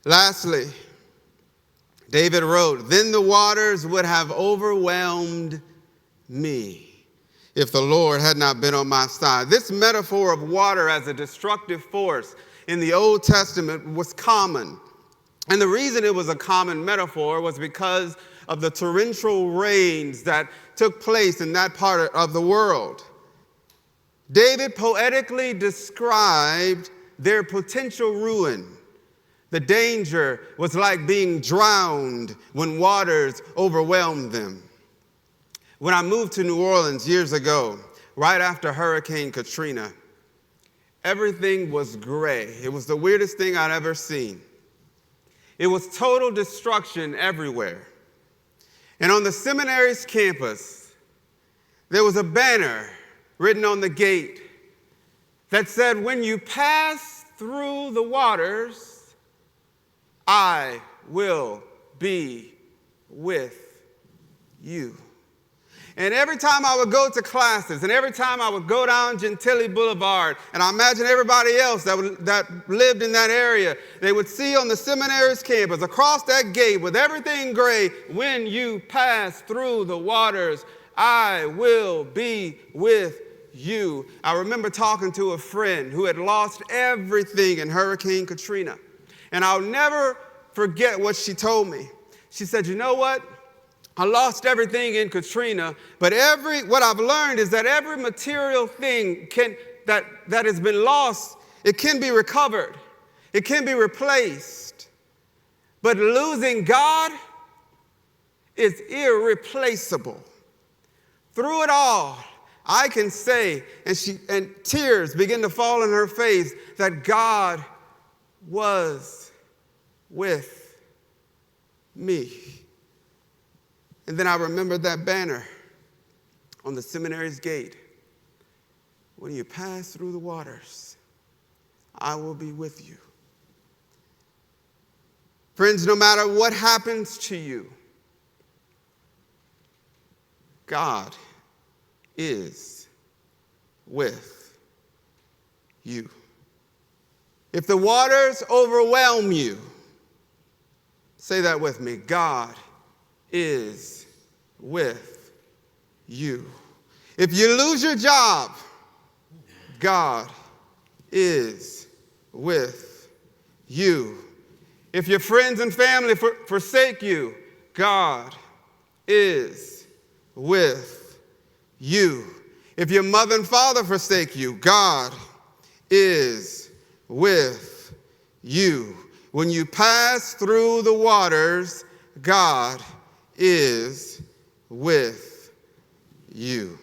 Lastly, David wrote, "Then the waters would have overwhelmed me if the Lord had not been on my side." This metaphor of water as a destructive force in the Old Testament was common. And the reason it was a common metaphor was because of the torrential rains that took place in that part of the world. David poetically described their potential ruin. The danger was like being drowned when waters overwhelmed them. When I moved to New Orleans years ago, right after Hurricane Katrina, everything was gray. It was the weirdest thing I'd ever seen. It was total destruction everywhere. And on the seminary's campus, there was a banner written on the gate that said, "When you pass through the waters, I will be with you." And every time I would go to classes and every time I would go down Gentilly Boulevard, and I imagine everybody else that lived in that area, they would see on the seminary's campus across that gate with everything gray, "When you pass through the waters, I will be with you." I remember talking to a friend who had lost everything in Hurricane Katrina. And I'll never forget what she told me. She said, "You know what? I lost everything in Katrina, but what I've learned is that every material thing that has been lost, it can be recovered. It can be replaced. But losing God is irreplaceable. Through it all, I can say," and tears begin to fall in her face, "that God was with me." And then I remembered that banner on the seminary's gate. "When you pass through the waters, I will be with you." Friends, no matter what happens to you, God is with you. If the waters overwhelm you, say that with me, God is with you. If you lose your job, God is with you. If your friends and family forsake you, God is with you. If your mother and father forsake you, God is with you. When you pass through the waters, God is with you.